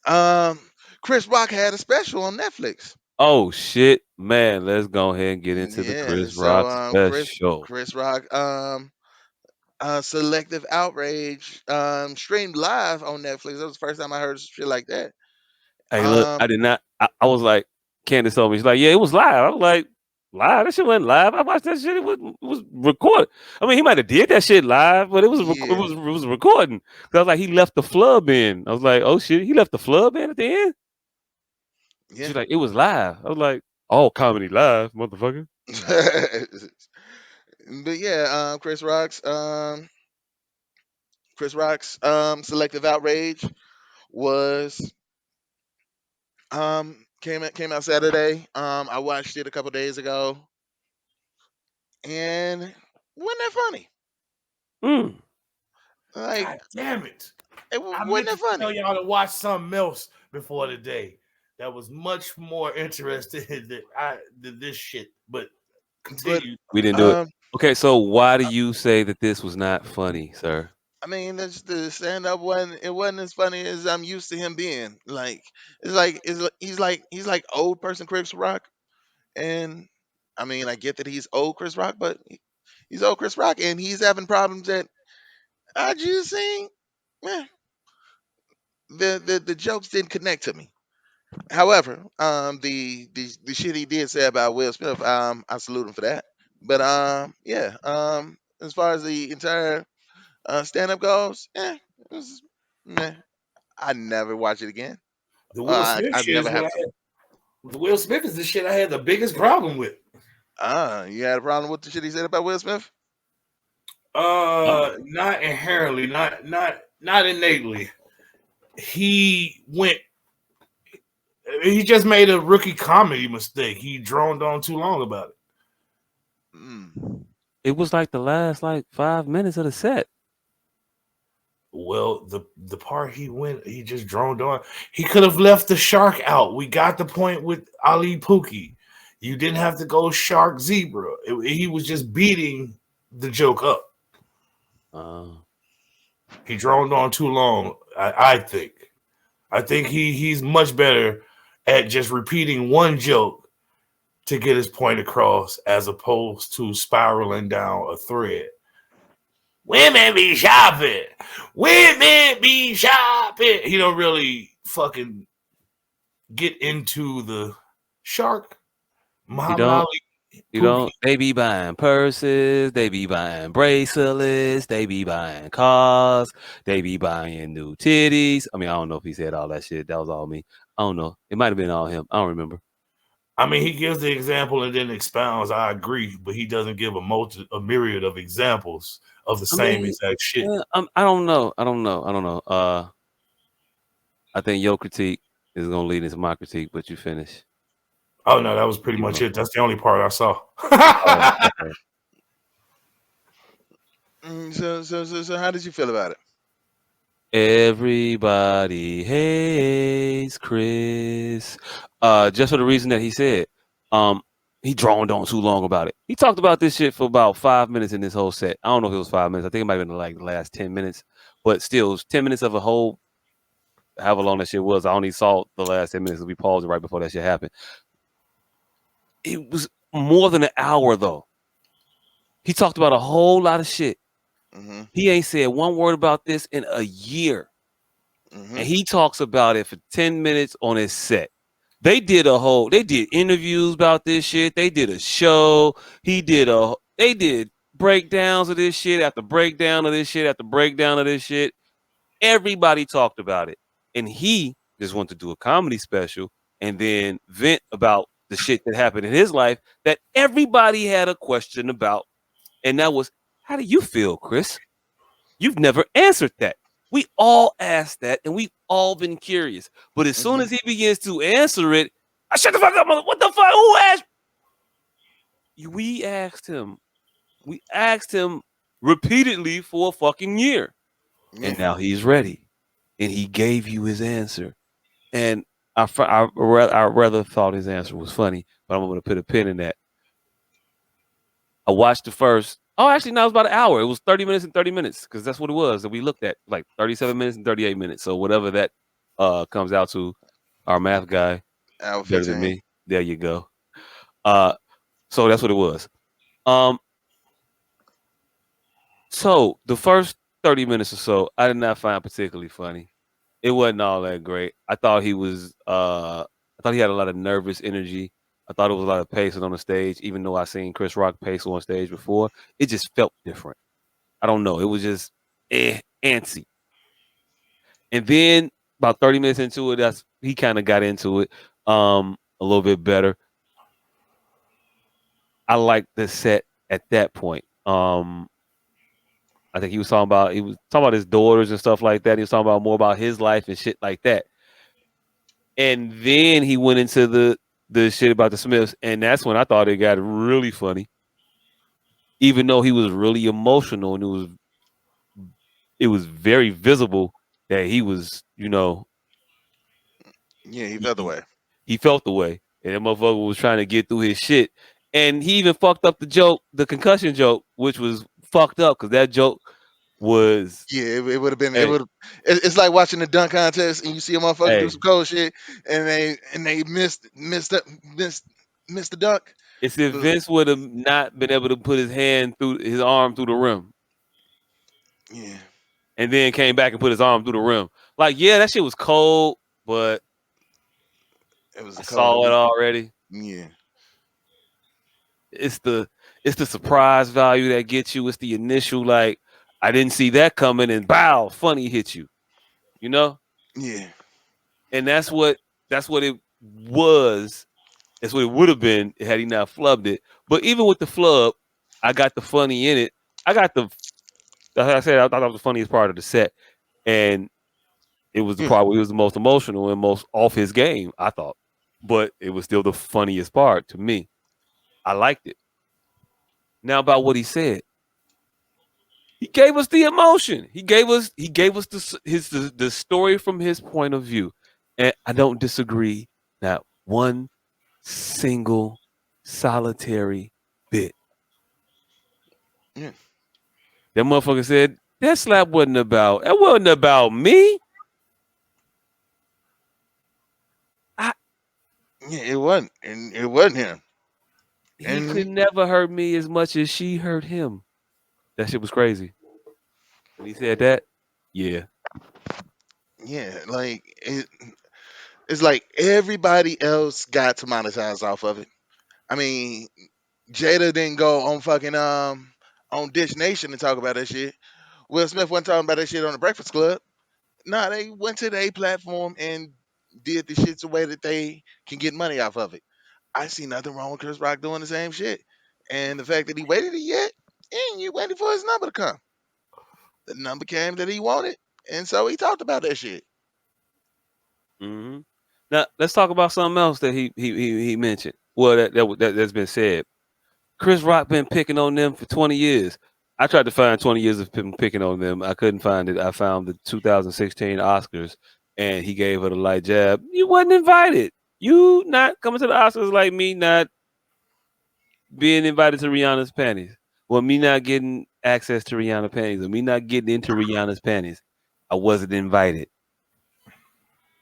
Um, Chris Rock had a special on Netflix. Oh shit, man! Let's go ahead and get into the Yeah, Chris so Rock special. Chris Rock Selective Outrage streamed live on Netflix. That was the first time I heard shit like that. Hey, look, Um I did not. I was like, Candace told me, she's like, yeah, it was live. I was like, live? That shit wasn't live. I watched that shit. It was recorded. I mean, he might have did that shit live, but it was yeah, it was a recording. 'Cause I was like, he left the flub in. I was like, oh shit, he left the flub in at the end. yeah. She's like, it was live. I was like, oh, comedy live, motherfucker. But yeah, Chris Rock's Selective Outrage was came out Saturday. I watched it a couple days ago, and wasn't that funny? Mm. Like, God damn it. I wasn't meant that to tell funny? y'all to watch something else before today that was much more interesting than this shit. But But continue. We didn't do it. um, Okay, so why do you say that this was not funny, sir? I mean, the stand up wasn't as funny as I'm used to him being. Like, he's like old person Chris Rock, and I mean, I get that he's old Chris Rock, but he's old Chris Rock, and he's having problems that I just think, eh, the jokes didn't connect to me. However, the shit he did say about Will Smith, I salute him for that. But yeah, as far as the entire stand up goes, it was meh. I never watch it again. The Will Smith I've shit never is what have I to. had. The Will Smith is the shit I had the biggest problem with. You had a problem with the shit he said about Will Smith? Oh. Not inherently, not innately. He went. He just made a rookie comedy mistake. He droned on too long about it. Mm. It was like the last like 5 minutes of the set. Well, the part he just droned on. He could have left the shark out. We got the point with Ali Pookie. You didn't have to go shark zebra. He was just beating the joke up. Uh, He droned on too long. I think. I think he's much better at just repeating one joke to get his point across, as opposed to spiraling down a thread. Women be shopping. Women be shopping. He don't really fucking get into the shark. you Muhammad don't. Ali, You Pookie. don't. They be buying purses. They be buying bracelets. They be buying cars. They be buying new titties. I mean, I don't know if he said all that shit. That was all me. I don't know. It might have been all him. I don't remember. I mean, he gives the example and then expounds. I agree, but he doesn't give a myriad of examples of the I same mean, exact shit. I don't know. I don't know. I don't know. I think your critique is gonna lead into my critique, but you finish. Oh no, that was pretty Keep much going. it. That's the only part I saw. Oh, okay. So how did you feel about it? Everybody hates Chris. Just for the reason that he said, um, he droned on too long about it. He talked about this shit for about 5 minutes in this whole set. I don't know if it was 5 minutes. I think it might have been like the last 10 minutes, but still, it was 10 minutes of a whole, however long that shit was. I only saw the last 10 minutes because we paused it right before that shit happened. It was more than an hour though. He talked about a whole lot of shit. Hmm. He ain't said one word about this in a year. Hmm. And he talks about it for 10 minutes on his set. They did interviews about this shit. They did a show. They did breakdowns of this shit after breakdown of this shit after breakdown of this shit. Everybody talked about it. And he just wanted to do a comedy special and then vent about the shit that happened in his life that everybody had a question about. And that was, how do you feel, Chris? You've never answered that. We all asked that, and we've all been curious. But as soon Hmm. as he begins to answer it, I shut the fuck up, mother. What the fuck? Who asked? We asked him. We asked him repeatedly for a fucking year, Yeah. and now he's ready, and he gave you his answer. And I rather thought his answer was funny, but I'm going to put a pin in that. I watched the first. Oh, actually, no, it was about an hour. It was 30 minutes and 30 minutes because that's what it was that we looked at, like 37 minutes and 38 minutes. So whatever that comes out to our math guy Hour better than 15. me. There you go. Uh, so that's what it was. Um, so the first 30 minutes or so, I did not find particularly funny. It wasn't all that great. I thought he had a lot of nervous energy. I thought it was a lot of pacing on the stage, even though I seen Chris Rock pace on stage before. It just felt different. I don't know. It was just antsy. And then about 30 minutes into it, he kind of got into it a little bit better. I liked the set at that point. I think he was talking about his daughters and stuff like that. He was talking about more about his life and shit like that. And then he went into the shit about the Smiths, and that's when I thought it got really funny. Even though he was really emotional, and it was very visible that he was, Yeah, he he, felt the he, way. he felt the way, and that motherfucker was trying to get through his shit. And he even fucked up the joke, the concussion joke, which was fucked up because that joke was, Yeah, it would have been. It hey, would. It's like watching the dunk contest and you see a motherfucker do hey, some cold shit and they missed the dunk. it's if Vince would have not been able to put his arm through the rim, Yeah, and then came back and put his arm through the rim. Like, yeah, that shit was cold, but it was I a call to saw it be. already. Yeah, It's the surprise value that gets you. It's the initial like I didn't see that coming, and bow, funny hit you. You know, yeah, and that's what it was. That's what it would have been had he not flubbed it. But even with the flub, I got the funny in it. I got the Like I said, I thought that was the funniest part of the set, and it was the yeah, part where he was the most emotional and most off his game. I thought, but it was still the funniest part to me. I liked it. Now about what he said, he gave us the emotion. He gave us the story from his point of view, and I don't disagree. Not one single solitary bit. yeah, That motherfucker said that slap wasn't about me. I, yeah. It wasn't, and it wasn't him. he And could never hurt me as much as she hurt him. That shit was crazy. When he said that, yeah. yeah, it's like everybody else got to monetize off of it. I mean, Jada didn't go on fucking on Dish Nation to talk about that shit. Will Smith wasn't talking about that shit on the Breakfast Club. Nah, they went to their platform and did the shit the way that they can get money off of it. I see nothing wrong with Chris Rock doing the same shit. And the fact that he waited a yet, and you waited for his number to come. The number came that he wanted, and so he talked about that shit. hmm Now let's talk about something else that he mentioned. Well, that's been said. Chris Rock been picking on them for 20 years. I tried to find 20 years of him picking on them. I couldn't find it. I found the 2016 Oscars, and he gave her the light jab. You wasn't invited. You not coming to the Oscars like me not being invited to Rihanna's panties. Well, me not getting access to Rihanna panties, or me not getting into Rihanna's panties. I wasn't invited.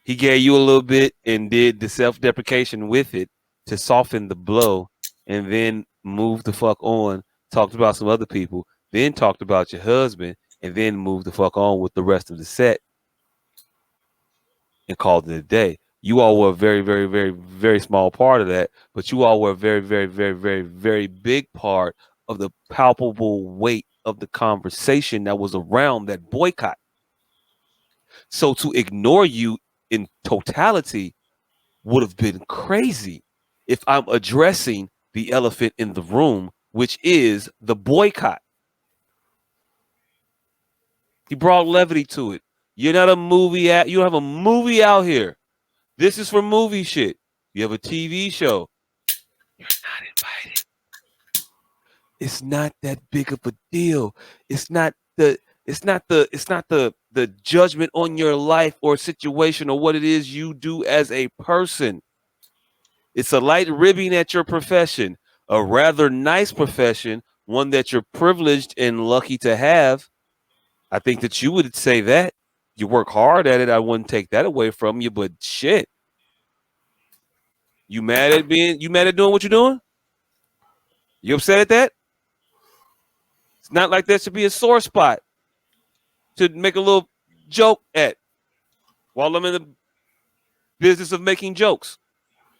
He gave you a little bit and did the self-deprecation with it to soften the blow, and then moved the fuck on. Talked about some other people, then talked about your husband, and then moved the fuck on with the rest of the set and called it a day. You all were a very, very, very, very small part of that, but you all were a very, very, very, very, very big part of the palpable weight of the conversation that was around that boycott. So to ignore you in totality would have been crazy if I'm addressing the elephant in the room, which is the boycott. He brought levity to it. You're not a movie at you don't have a movie out here. This is for movie shit. You have a TV show. You're not invited. It's not that big of a deal. It's not the it's not the judgment on your life or situation or what it is you do as a person. It's a light ribbing at your profession, a rather nice profession, one that you're privileged and lucky to have. I think that you would say that. You work hard at it. I wouldn't take that away from you, but shit, you mad at doing what you're doing? You upset at that? It's not like that should be a sore spot to make a little joke at while I'm in the business of making jokes.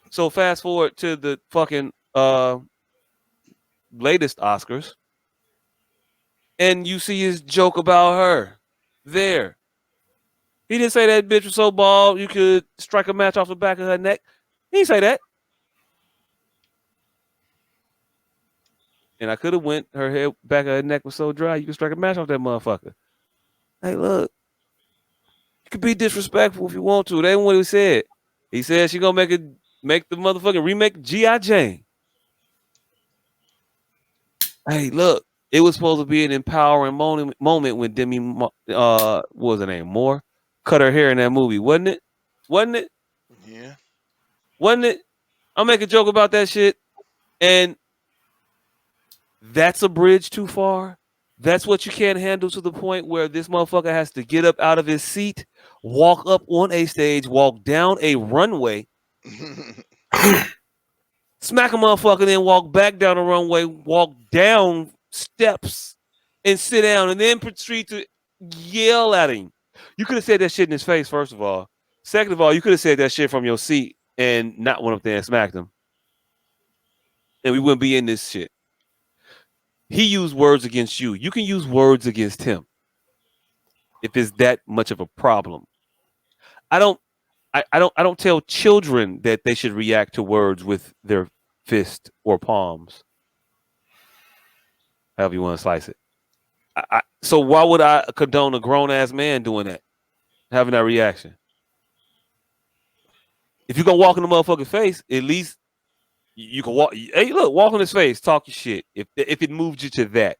So fast forward to the fucking latest Oscars, and you see his joke about her there. He didn't say that bitch was so bald you could strike a match off the back of her neck. He didn't say that. And I could have went her head back of her neck was so dry you could strike a match off that motherfucker. Hey, look, you could be disrespectful if you want to. That ain't what he said. He said she gonna make the motherfucking remake G.I. Jane. Hey, look, it was supposed to be an empowering moment when what was her name? Moore cut her hair in that movie, wasn't it? Wasn't it? Yeah. Wasn't it? I'll make a joke about that shit, and that's a bridge too far. That's what you can't handle to the point where this motherfucker has to get up out of his seat, walk up on a stage, walk down a runway, smack a motherfucker, then walk back down the runway, walk down steps, and sit down, and then proceed to yell at him. You could have said that shit in his face, first of all. Second of all, you could have said that shit from your seat and not went up there and smacked him. And we wouldn't be in this shit. He used words against you. You can use words against him if it's that much of a problem. I don't tell children that they should react to words with their fist or palms. However you want to slice it. So why would I condone a grown ass man doing that? Having that reaction. If you're gonna walk in the motherfucking face, at least you can walk. Hey, look, walk in his face, talk your shit. If it moves you to that.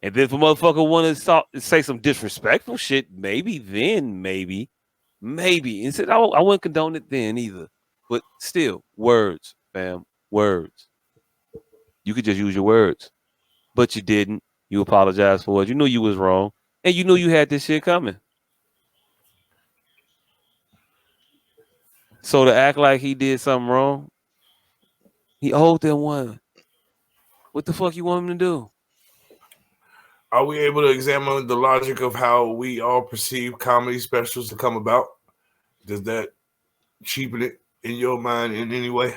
And then if a motherfucker want to say some disrespectful shit, maybe then, maybe. And said, I wouldn't condone it then either. But still, words, fam, words. You could just use your words. But you didn't. You apologized for it. You knew you was wrong. And you knew you had this shit coming. So to act like he did something wrong, he owed them one. What the fuck you want him to do? Are we able to examine the logic of how we all perceive comedy specials to come about? Does that cheapen it in your mind in any way?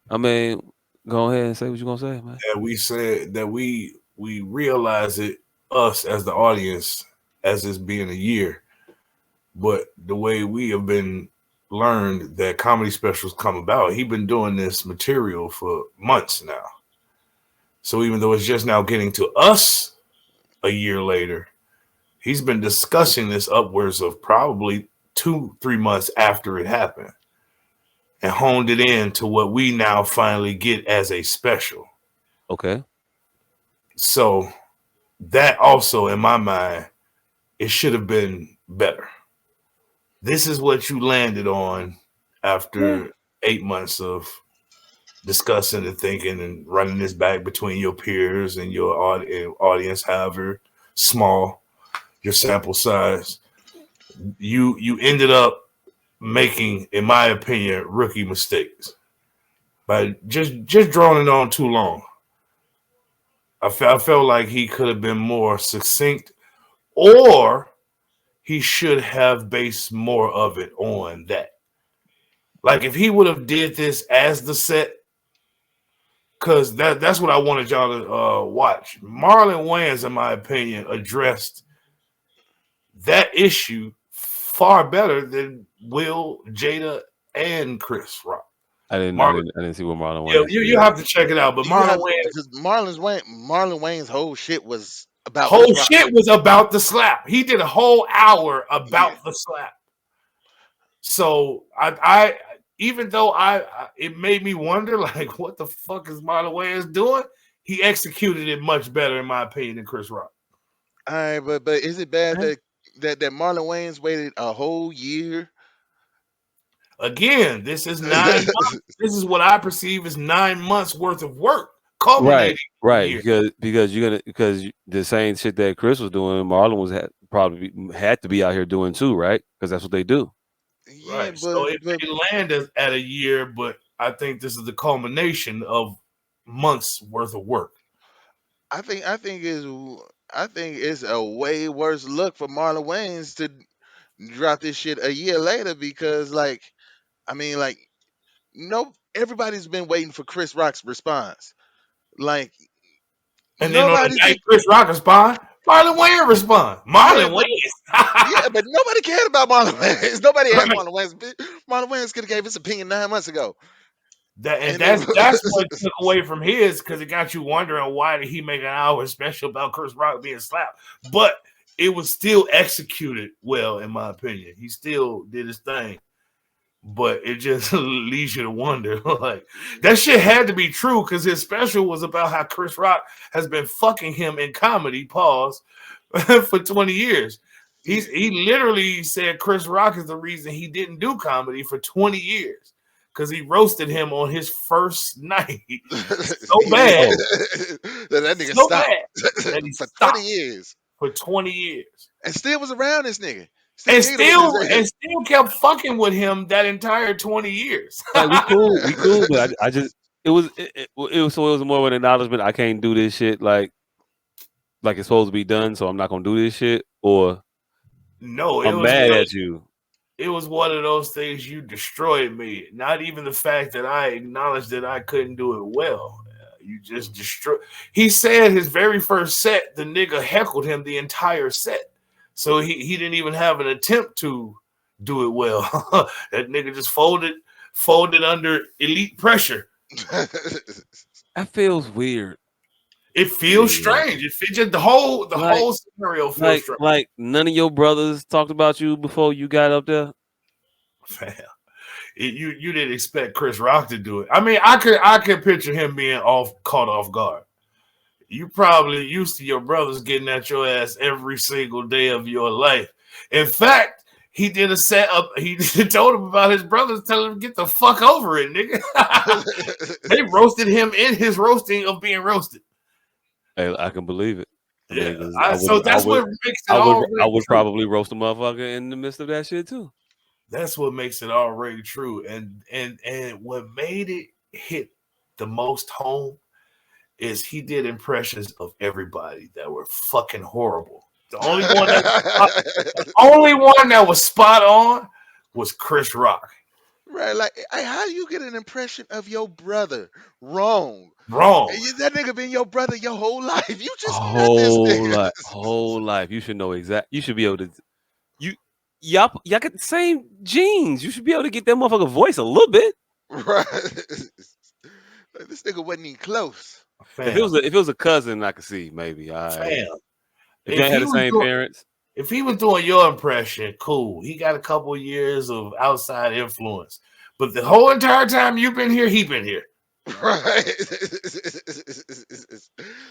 I mean, go ahead and say what you're gonna say, man. And we said that we realize it, us as the audience, as this being a year, but the way we have been learned that comedy specials come about, he's been doing this material for months now. So even though it's just now getting to us a year later, he's been discussing this upwards of probably 2-3 months after it happened and honed it in to what we now finally get as a special. Okay. So that also, in my mind, it should have been better. This is what you landed on after 8 months of discussing and thinking and running this back between your peers and your audience, however small your sample size. You ended up making, in my opinion, rookie mistakes by just droning on too long. I felt like he could have been more succinct, or he should have based more of it on that. Like if he would have did this as the set, because that's what I wanted y'all to watch. Marlon Wayans, in my opinion, addressed that issue far better than Will, Jada, and Chris Rock. I didn't see what Marlon Wayans. Yeah, you have to check it out. But Marlon Wayans, because Marlon Wayne's whole shit was about whole Chris Rock. shit was about the slap. He did a whole hour about the slap. So I even though it made me wonder, like, what the fuck is Marlon Wayans doing? He executed it much better, in my opinion, than Chris Rock. All right, but is it bad that Marlon Wayans waited a whole year? Again, this is 9 months. This is what I perceive as 9 months worth of work, culminating. Right. Because the same shit that Chris was doing, Marlon was probably had to be out here doing too, right? Because that's what they do. Yeah, Right. So it but may land at a year, but I think this is the culmination of months worth of work. I think it's a way worse look for Marlon Wayans to drop this shit a year later because like no everybody's been waiting for Chris Rock's response. Like And then on the nobody's night been Chris Rock respond, Marlon Wayne respond. yeah, Marlon but Wayne. yeah, but nobody cared about Marlon Wayans. Nobody asked Right. Marlon Wayans. Marlon Wayans could have gave his opinion 9 months ago. That and And it that's what took away from his because it got you wondering why did he make an hour special about Chris Rock being slapped, but it was still executed well in my opinion. He still did his thing, but it just leaves you to wonder like that shit had to be true because his special was about how Chris Rock has been fucking him in comedy. Pause for 20 years. yeah. He literally said Chris Rock is the reason he didn't do comedy for 20 years because he roasted him on his first night so Yeah. bad, Oh, That nigga so stopped bad that he for 20 stopped years for 20 years and still was around this nigga. Still kicking it with this and nigga. still kept fucking with him that entire 20 years. like we cool, but I just it was more of an acknowledgement. I can't do this shit like it's supposed to be done, so I'm not gonna do this shit, or No, I'm mad at you. it was one of those things you destroyed me. Not even the fact that I acknowledged that I couldn't do it well. You just destroyed. He said his very first set, the nigga heckled him the entire set. So he didn't even have an attempt to do it well. That nigga just folded under elite pressure. That feels weird It to feels me. Like, strange. It just the like, whole scenario feels like, strange. like none of your brothers talked about you before you got up there. You didn't expect Chris Rock to do it. I mean, I could picture him being caught off guard. You probably used to your brothers getting at your ass every single day of your life. In fact, he did a set up. He told him about his brothers, telling him get the fuck over it, nigga. They roasted him in his roasting of being roasted. Hey, I can believe it. I Yeah, mean, because so that's what makes it all I ring would true. probably roast a motherfucker in the midst of that shit too. That's what makes it all ring true. And what made it hit the most home is he did impressions of everybody that were fucking horrible. The only one that was spot on was Chris Rock. Right, like how you get an impression of your brother wrong? Wrong. That nigga been your brother your whole life. You just met this Whole nigga. life, whole life. You should know exact. You should be able to. You y'all got the same genes. You should be able to get that motherfucker voice a little bit. Right. Like, this nigga wasn't even close. Fam. If it was a cousin, I could see maybe. All right. Fam. If you If ain't had he the was same doing parents, if he was doing your impression, cool. He got a couple of years of outside influence. But the whole entire time you've been here, he been here. Right.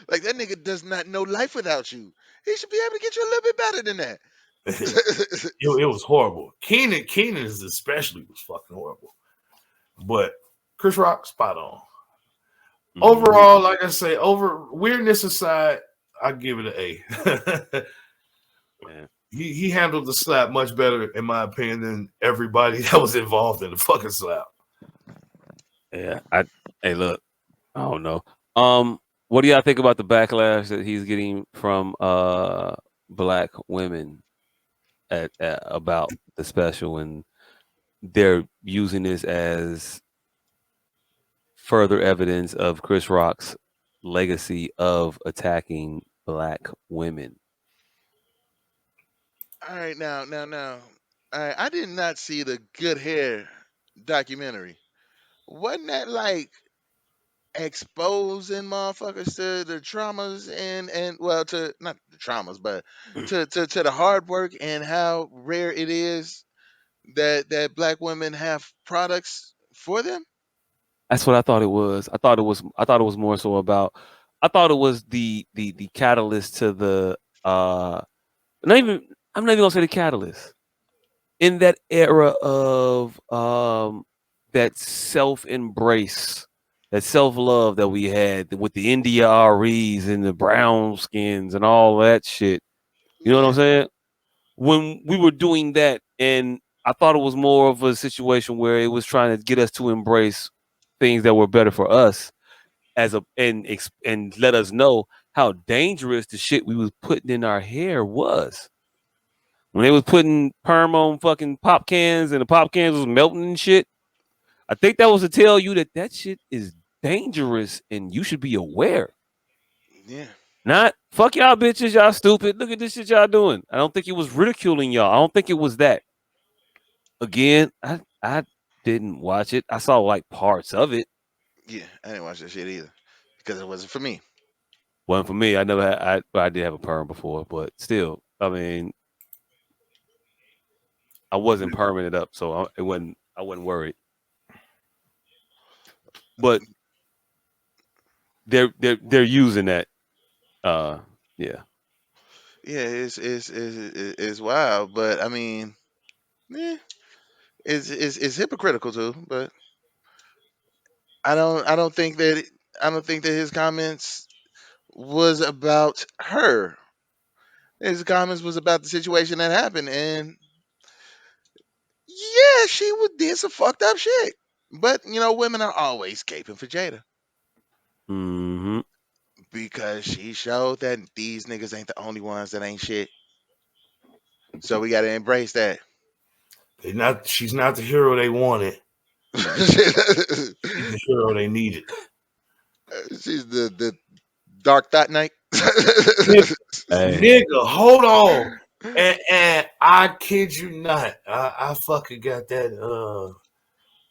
Like that nigga does not know life without you. He should be able to get you a little bit better than It was horrible. Keenan is especially was fucking horrible. But Chris Rock, spot on. mhm, Overall, like I say, over weirdness aside, I give it an A. man. He handled the slap much better, in my opinion, than everybody that was involved in the fucking slap. Yeah. Hey, look. I don't know. What do y'all think about the backlash that he's getting from black women at about the special, and they're using this as further evidence of Chris Rock's legacy of attacking black women? All right, now. All right, I did not see the Good Hair documentary. Wasn't that like exposing motherfuckers to the traumas and well to not the traumas but to the hard work and how rare it is that black women have products for them. That's what I thought it was. I thought it was more so about. I thought it was the catalyst to the not even I'm not even gonna say the catalyst in that era of that self embrace, that self love that we had with the India REs and the brown skins and all that shit. You know what I'm Yeah, saying? when we were doing that, and I thought it was more of a situation where it was trying to get us to embrace things that were better for us as a and let us know how dangerous the shit we was putting in our hair was. When they was putting perm on fucking pop cans and the pop cans was melting and shit, I think that was to tell you that that shit is dangerous and you should be aware. Yeah, Not fuck y'all bitches, y'all stupid. Look at this shit y'all doing. I don't think it was ridiculing y'all. I don't think it was that. Again, I didn't watch it. I saw like parts of it. yeah. I didn't watch that shit either because it wasn't for me. Wasn't for me. I never had. I did have a perm before, but still, I mean, I wasn't perming it up, so it wasn't. I wasn't worried. But they're using that. Uh, yeah. Yeah, it's wild, but I mean, yeah, it's hypocritical too. But I don't think that his comments was about her. His comments was about the situation that happened, and yeah, did some fucked up shit. But you know, women are always caping for Jada Hmm. because she showed that these niggas ain't the only ones that ain't shit. So we gotta embrace that. They not. She's not the hero they wanted. She's the hero they needed. She's the dark thought night. Hey, Nigga, hold on. And I kid you not, I fucking got that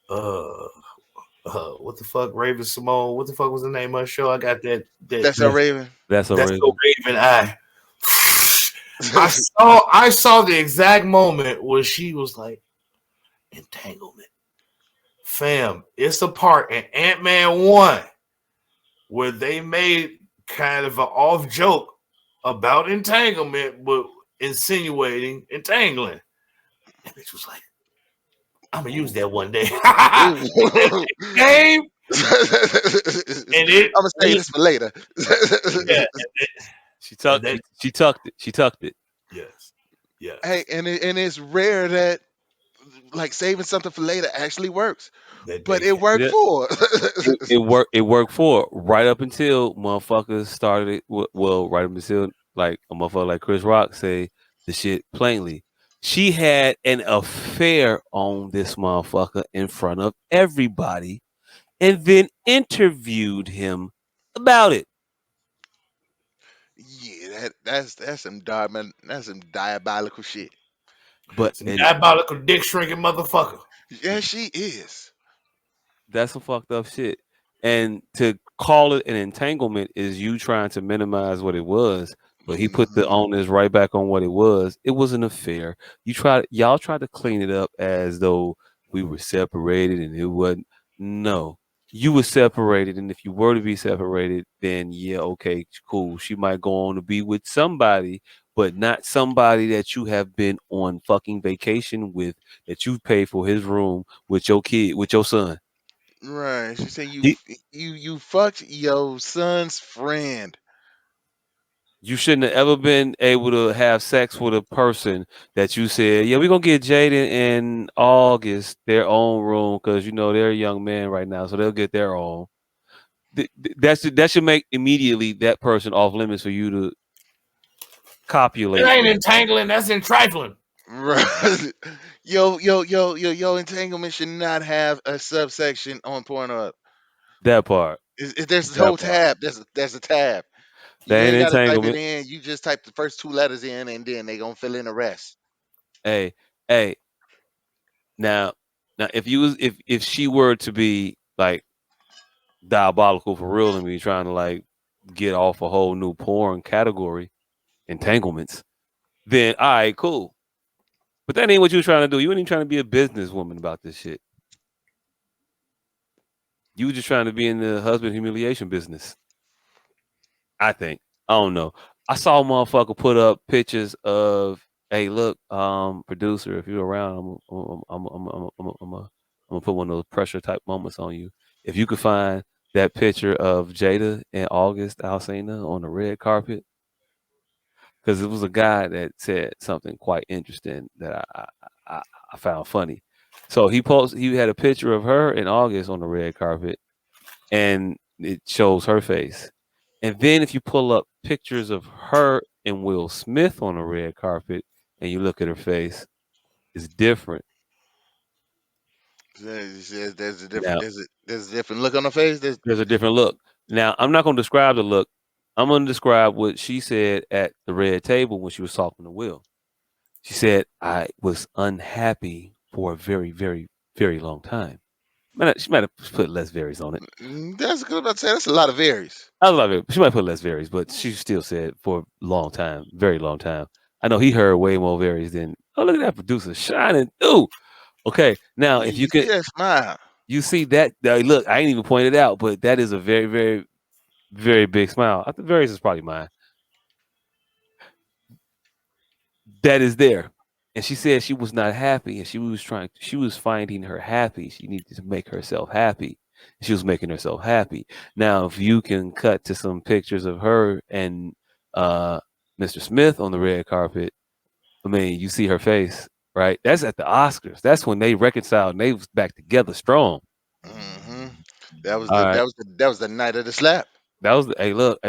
uh what the fuck, Raven Simone, what the fuck was the name of the show? I got That's so that's Raven. that's a that's so Raven. Raven eye. I saw the exact moment where she was like, entanglement. Fam, it's a part in Ant-Man 1 where they made kind of an off joke about entanglement, but insinuating entangling. That bitch was like, I'm gonna use Ooh. that one day. Ooh. And it came and I'm it gonna say went, this for later. yeah, She and tucked. that She tucked it. She tucked it. yes, Hey, yes, and it's rare that like saving something for later actually works, that but day it came. worked Yeah. for her. It worked. It worked for her right up until motherfuckers started it. Well, right up until like a motherfucker like Chris Rock say the shit plainly. She had an affair on this motherfucker in front of everybody, and then interviewed him about it. Yeah, that's some diabolical shit. But Some and diabolical dick shrinking motherfucker. Yeah, she is. that's some fucked up shit. And to call it an entanglement is you trying to minimize what it was. But he put the Hmm. onus right back on what it was. It was an affair. Y'all tried to clean it up as though we were separated and it wasn't. No, you were separated, and if you were to be separated, then yeah, okay, cool. She might go on to be with somebody, but not somebody that you have been on fucking vacation with, that you pay for his room with your kid, with your son. Right. She said He, you fucked your son's friend. you shouldn't have ever been able to have sex with a person that you said, yeah, we're gonna get Jaden in August their own room because you know they're a young man right now, so they'll get their own. That should make immediately that person off limits for you to It copulate ain't with. entangling, that's in trifling. Right. Yo, entanglement should not have a subsection on Pornhub. That part. There's a That whole part. tab. There's a tab. That You ain't ain't gotta type it entanglement. in. You just type the first two letters in, and then they gonna fill in the rest. Hey, hey. Now, now, if she were to be like diabolical for real and be trying to like get off a whole new porn category, entanglements, then all right, cool. But that ain't what you were trying to do. You weren't even trying to be a businesswoman about this shit. You were just trying to be in the husband humiliation business. I think. I don't know. I saw a motherfucker put up pictures of, hey, look, producer, if you're around, I'm gonna put one of those pressure type moments on you. If you could find that picture of Jada and August Alsina on the red carpet, because it was a guy that said something quite interesting that I, I found funny. So he had a picture of her in August on the red carpet, and it shows her face. And then if you pull up pictures of her and Will Smith on the red carpet, and you look at her face, it's different. There's a different Now there's a different look on her face. there's a different look. Now I'm not going to describe the look. I'm going to describe what she said at the red table when she was talking to Will. She said, I was unhappy for a very, very, very long time. She might have put less varies on it. That's good. About to say that's a lot of varies. I love it. She might put less varies, but she still said for a long time, very long time. I know he heard way more varies than, oh, look at that producer shining through. Okay, now if you You can, see that smile? you see that, look, I ain't even pointed out, but that is a very, very, very big smile. I think varies is probably mine. That is there. And she said she was not happy and she was finding her happy. She needed to make herself happy. She was making herself happy. Now, if you can cut to some pictures of her and uh, Mr. Smith on the red carpet, I mean, you see her face, right? That's at the Oscars. That's when they reconciled and they was back together strong. Hmm. That was All right. that was the night of the slap. That was hey look.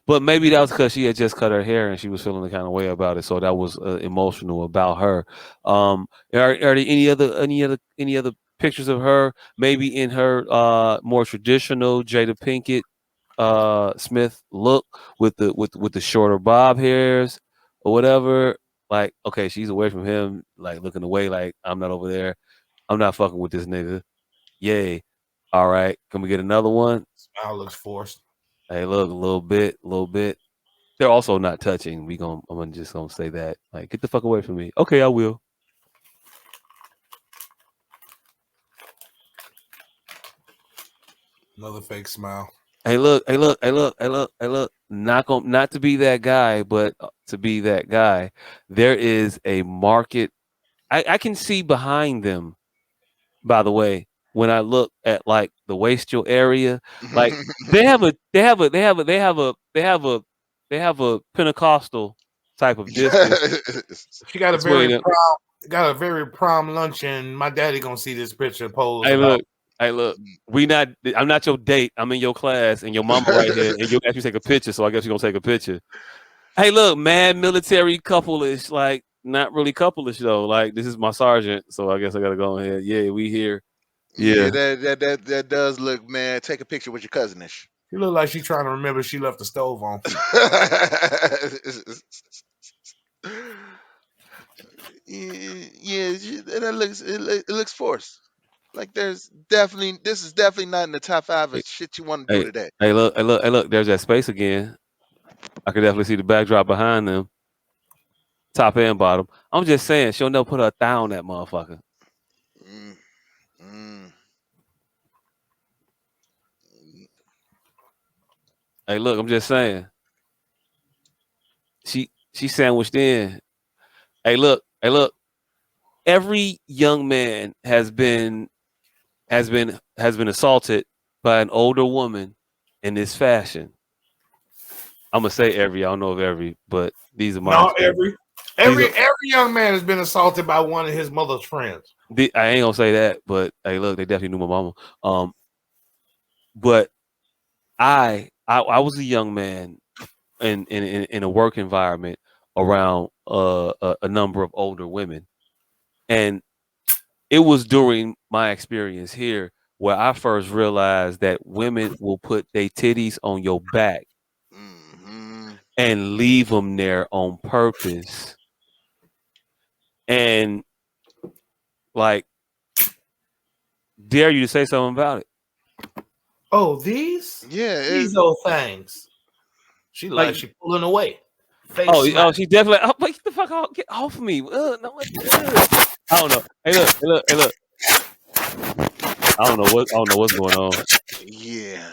But maybe that was because she had just cut her hair and she was feeling the kind of way about it, so that was emotional about her. Are there any other pictures of her? Maybe in her more traditional Jada Pinkett Smith look with the shorter bob hairs or whatever. Like, okay, she's away from him, like looking away, like I'm not over there. I'm not fucking with this nigga. Yay. All right, can we get another one? Smile looks forced. Hey, look, a little bit, a little bit. They're also not touching. I'm gonna just gonna say that. Like, get the fuck away from me. Okay, I will. Another fake smile. Hey, look, hey, look, hey, look, hey, look, hey, look. Not to be that guy, but to be that guy. There is a market. I can see behind them. By the way, when I look at like the wastial area, like they have a Pentecostal type of discourse She got a between very them. prom luncheon. My daddy gonna see this picture posed Hey, about. look. Hey, look. We not. I'm not your date. I'm in your class, and your mama right here, and you actually take a picture. So I guess you're gonna take a picture. Hey, look, man, military couple-ish, like not really couple-ish though. Like this is my sergeant, so I guess I gotta go ahead. Yeah, we here. Yeah, Yeah. that does look, man. Take a picture with your cousinish. She look like she trying to remember she left the stove on. Yeah, that looks it looks forced. Like there's definitely this is definitely not in the top five of Hey, shit you want to do hey, today. hey, look, hey, look, hey, look. There's that space again. I can definitely see the backdrop behind them, top and bottom. I'm just saying, she'll never put her thigh on that motherfucker. Mm, mm, Hey, look, I'm just saying, she sandwiched in. Hey, look. Every young man has been assaulted by an older woman in this fashion. I'm gonna say every. I don't know if every, but these are my No, experience. These are. every young man has been assaulted by one of his mother's friends. I ain't gonna say that, but hey, look, they definitely knew my mama. But I was a young man in a work environment around a number of older women, and it was during my experience here where I first realized that women will put their titties on your back mm-hmm. and leave them there on purpose. And like, dare you to say something about it? Oh, Yeah, these old things. She Like, like she pulling away. Face oh, smile. she definitely. Oh, get the fuck off! Get off of me! No, I don't know. Hey, look, hey, look, hey, look. I don't know what's going on. yeah.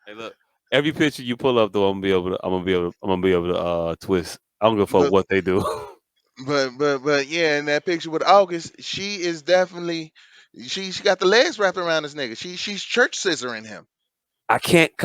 Hey, look. Every picture you pull up, though, I'm gonna be able to twist. I don't give a fuck But what they do. but yeah, in that picture with August, she is definitely she got the legs wrapped around this nigga. She's church scissoring him. I can't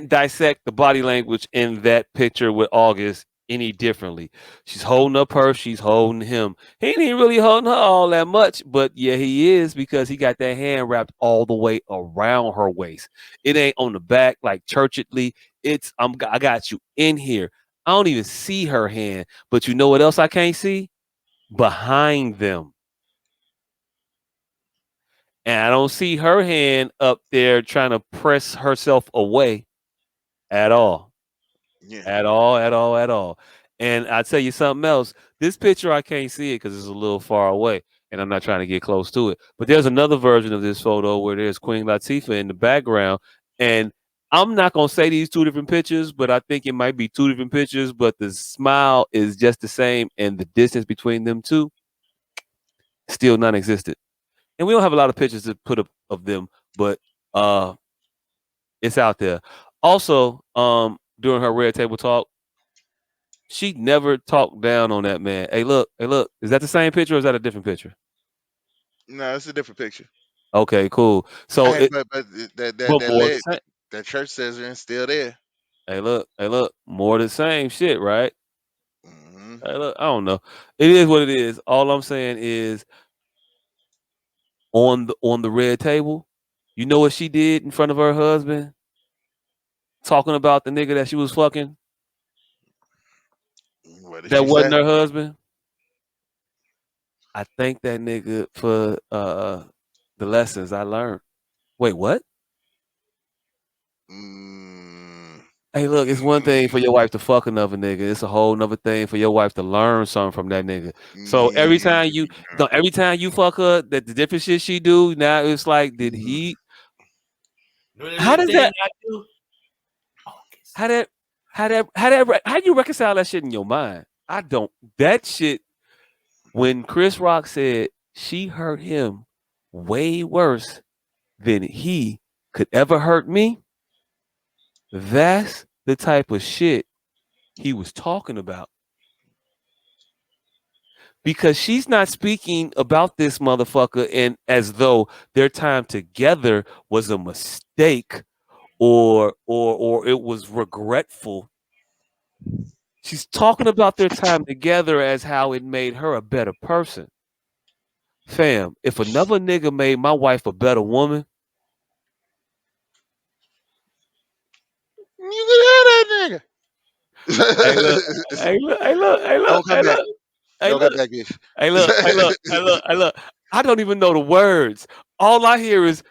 dissect the body language in that picture with August any differently. She's holding up her, she's holding him. He ain't even really holding her all that much, but yeah, he is because he got that hand wrapped all the way around her waist. It ain't on the back like churchedly. I got you in here. I don't even see her hand, but you know what else I can't see? Behind them. And I don't see her hand up there trying to press herself away at all. Yeah. At all, at all, at all. And I tell you something else. This picture I can't see it because it's a little far away, and I'm not trying to get close to it. But there's another version of this photo where there's Queen Latifah in the background, and I'm not gonna say these two different pictures, but I think it might be two different pictures. But the smile is just the same, and the distance between them two still non-existent. And we don't have a lot of pictures to put up of them, but uh, it's out there. Also, during her red table talk, she never talked down on that man. Hey, look. Is that the same picture or is that a different picture? No, it's a different picture. Okay, cool. So Hey, it, but but that more of the leg, same. that church scissor is still there. Hey, look, more of the same shit, right? Hmm. Hey, look, I don't know. It is what it is. All I'm saying is on the red table, you know what she did in front of her husband, talking about the nigga that she was fucking What did that she wasn't say? her husband. I thank that nigga for the lessons I learned. Wait, what? Mm, Hey, look, it's one thing for your wife to fuck another nigga. It's a whole nother thing for your wife to learn something from that nigga. So every time you fuck her, that the different shit she do, now it's like, did mm, he? What How little does thing that? I do? August. How that? How do you reconcile that shit in your mind? I don't. That shit. When Chris Rock said she hurt him way worse than he could ever hurt me, that's the type of shit he was talking about. Because she's not speaking about this motherfucker and as though their time together was a mistake or it was regretful. She's talking about their time together as how it made her a better person. Fam, if another nigga made my wife a better woman, you can have that hey look, nigga. hey look, hey look, hey look, Don't come hey back. look, hey Don't come look, back, bitch. hey look, hey look, hey look, hey look. I don't even know the words. All I hear is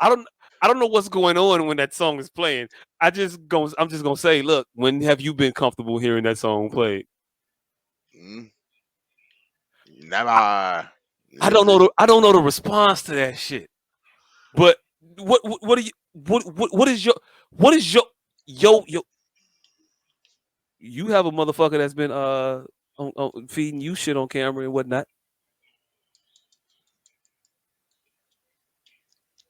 I don't I don't know what's going on when that song is playing. I'm just gonna say, look, when have you been comfortable hearing that song played? Mm, never. I don't know the response to that shit. But what are you what is your yo you have a motherfucker that's been feeding you shit on camera and whatnot.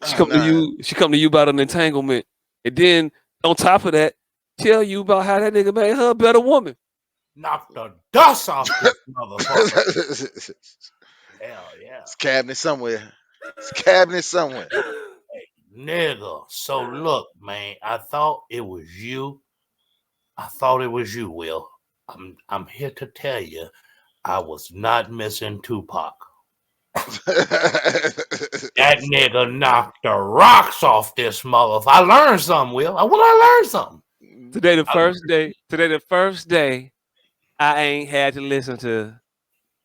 Oh, nah. She come to you about an entanglement. And then on top of that, tell you about how that nigga made her a better woman. Knock the dust off this motherfucker. It's Hell yeah. cabinet somewhere. It's cabinet somewhere. Nigga. So look, man, I thought it was you. I thought it was you, Will. I'm here to tell you, I was not missing Tupac. That nigga knocked the rocks off this motherfucker. I learned something, Will. I learned something. Today the first day I ain't had to listen to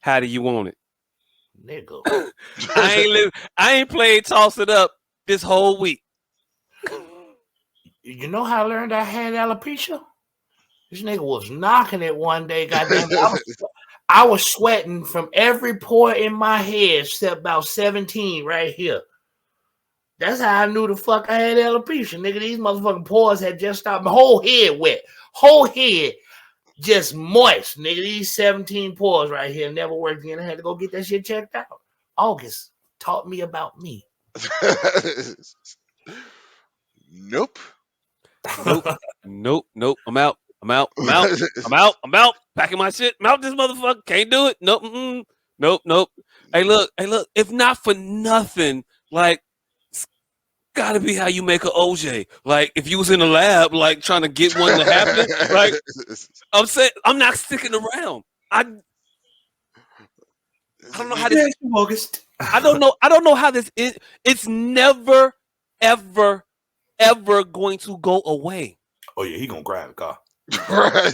How Do You Want It. Nigga. I ain't played Toss It Up this whole week. You know how I learned I had alopecia? This nigga was knocking it one day, goddamn it. I was sweating from every pore in my head except about 17 right here. That's how I knew the fuck I had alopecia. Nigga, these motherfucking pores had just stopped. My whole head wet. Whole head just moist. Nigga, these 17 pores right here never worked again. I had to go get that shit checked out. August taught me about me. Nope. Nope. Nope. I'm out. I'm out. Packing my shit. I'm out this motherfucker. Can't do it. Nope. Nope. Hey, look. If not for nothing, like it's gotta be how you make a OJ. Like if you was in the lab, like trying to get one to happen. Like I'm saying, I'm not sticking around. I I don't know how this. Yes, August. I don't know. I don't know how this is. It's never, ever, ever going to go away. Oh yeah, he gonna grab the car. Right.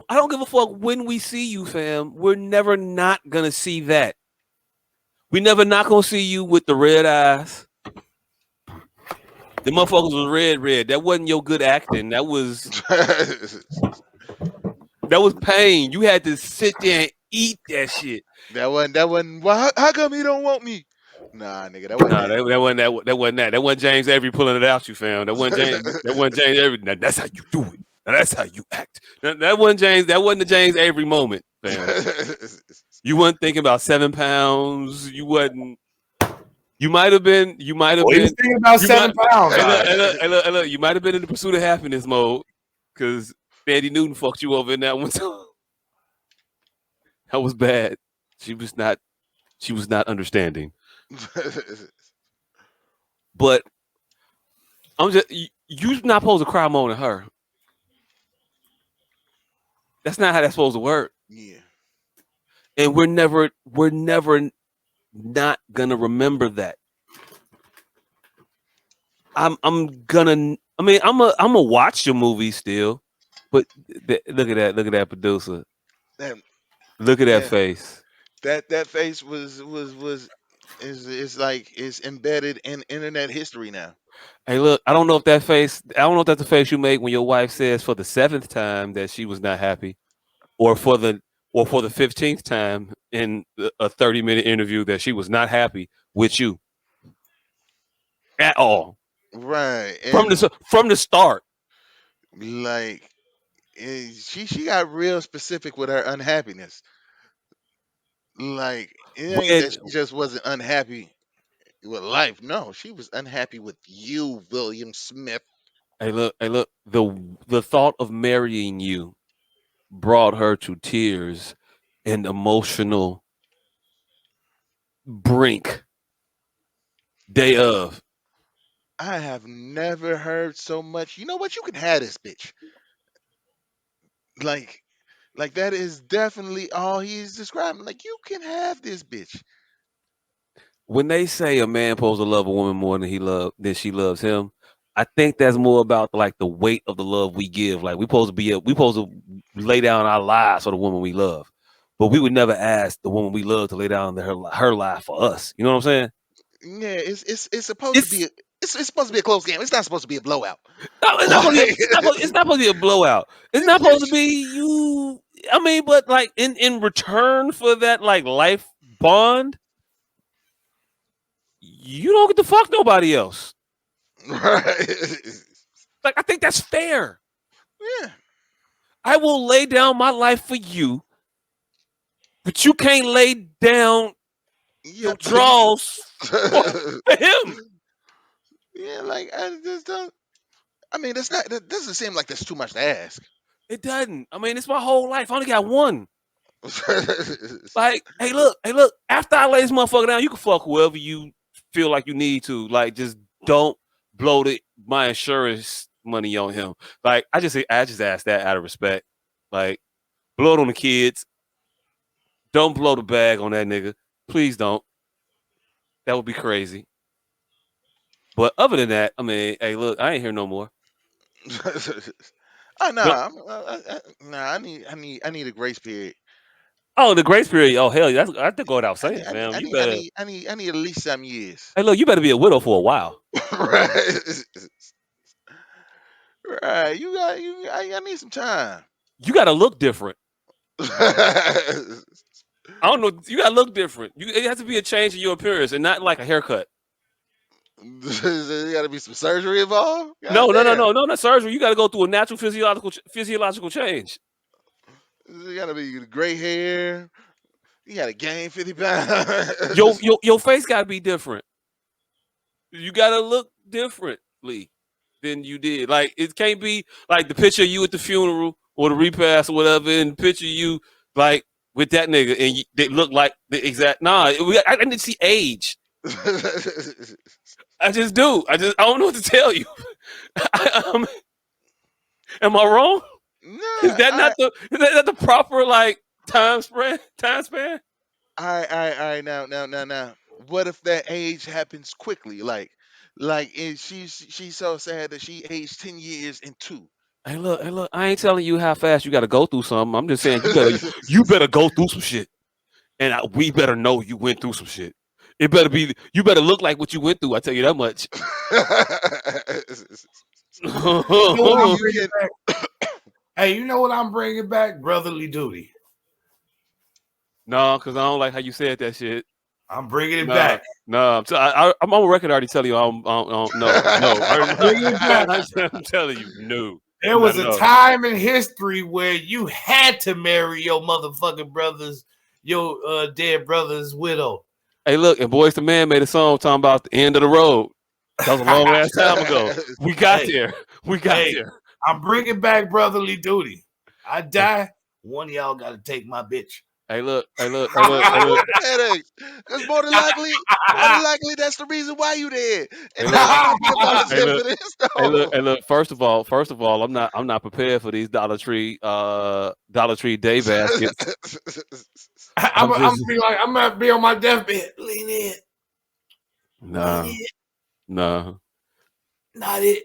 I don't give a fuck when we see you, fam. We're never not gonna see that. We never not gonna see you with the red eyes. The motherfuckers was red. That wasn't your good acting. That was pain. You had to sit there and eat that shit. that one. Well, how come he don't want me? Nah, nigga, that wasn't Nah, that. that wasn't that. That wasn't that. That wasn't James Avery pulling it out you, fam. That wasn't James. That wasn't James Avery. Now, that's how you do it. Now, that's how you act. That wasn't James. That wasn't the James Avery moment, fam. You wasn't thinking about 7 pounds. You wasn't. You might have been. You might have Oh, he was been. thinking about You might. 7 pounds. Hey, All look, right. hey, look, hey, look, hey, look. You might have been in the pursuit of happiness mode because Sandy Newton fucked you over in that one time. That was bad. She was not. She was not understanding. But I'm just. You're not supposed to cry more than her. That's not how that's supposed to work. Yeah. And we're never not gonna remember that. I'm gonna. I mean, I'm a watch the movie still, but look at that producer. That Look at that that face. that face was is like is embedded in internet history now. Hey, look, I don't know if that face. I don't know if that's the face you make when your wife says for the seventh time that she was not happy, or for the 15th time in a 30-minute interview that she was not happy with you at all Right. from And the start. like she got real specific with her unhappiness. Like it ain't When that she just wasn't unhappy with life. No, she was unhappy with you, William Smith. hey look, the thought of marrying you brought her to tears and emotional brink day of. I have never heard so much. You know what? You can have this bitch. Like like that is definitely all he's describing. Like you can have this bitch. When they say a man supposed to love a woman more than she loves him, I think that's more about like the weight of the love we give. Like we supposed to lay down our lives for the woman we love, but we would never ask the woman we love to lay down her life for us. You know what I'm saying? Yeah, it's supposed to be It's it's supposed to be a close game. It's not supposed to be a blowout. no, it's not supposed to be. It's not supposed to be a blowout. It's not supposed to be you. I mean, but like in return for that like life bond, you don't get to fuck nobody else. Right. Like I think that's fair. Yeah. I will lay down my life for you, but you can't lay down your Yep. draws for him. Yeah, like I just don't. I mean, that's not. That doesn't seem like that's too much to ask. It doesn't. I mean, it's my whole life. I only got one. Like, hey, look. After I lay this motherfucker down, you can fuck whoever you feel like you need to. Like, just don't blow my insurance money on him. Like, I just ask that out of respect. Like, blow it on the kids. Don't blow the bag on that nigga. Please don't. That would be crazy. But other than that, I mean, hey, look, I ain't here no more. Oh No. nah, nah. I need a grace period. Oh, the grace period. Oh hell, that's I have to go without saying, fam. You better. I need at least some years. Hey, look, you better be a widow for a while. Right. Right. I need some time. You got to look different. I don't know. You got to look different. It has to be a change in your appearance and not like a haircut. There got to be some surgery involved. No, God no, no, damn. no, no, not surgery. You got to go through a natural physiological change. You got to be gray hair. You got to gain 50 pounds. Your face got to be different. You got to look differently than you did. Like it can't be like the picture of you at the funeral or the repast or whatever, and the picture of you like with that nigga, and they look like the exact. Nah, I didn't see age. I just do. I don't know what to tell you. Am I wrong? Is Nah, that not the proper like time span? Time span? all right. Now. What if that age happens quickly? Like, she's so sad that she aged 10 years in two. Hey, look. I ain't telling you how fast you got to go through something. I'm just saying you better go through some shit, and we better know you went through some shit. It better be you better look like what you went through. I tell you that much. You know what Maybe I'm you bringing can. back? Hey, you know what I'm bringing back? Brotherly duty. No, because I don't like how you said that shit. I'm bringing it Nah, back. nah. I'm on record already telling you. No. I'm bringing it back. I'm telling you, no. There No, was no, a no. time in history where you had to marry your motherfucking brother's, your dead brother's widow. Hey, look, and Boys to Man made a song talking about the end of the road. That was a long ass time ago. We got Hey, there. We got hey, there. I'm bringing back brotherly duty. I die, one of y'all got to take my bitch. Hey, look. Because more than likely, that's the reason why you there. And Hey, now look. I'm gonna be a Hey, volunteer look. for this. Hey, look. No. Hey, look. First of all, I'm not prepared for these Dollar Tree day baskets. I'm just I'm gonna be on my deathbed. Lean in, lean nah, in, nah. not it.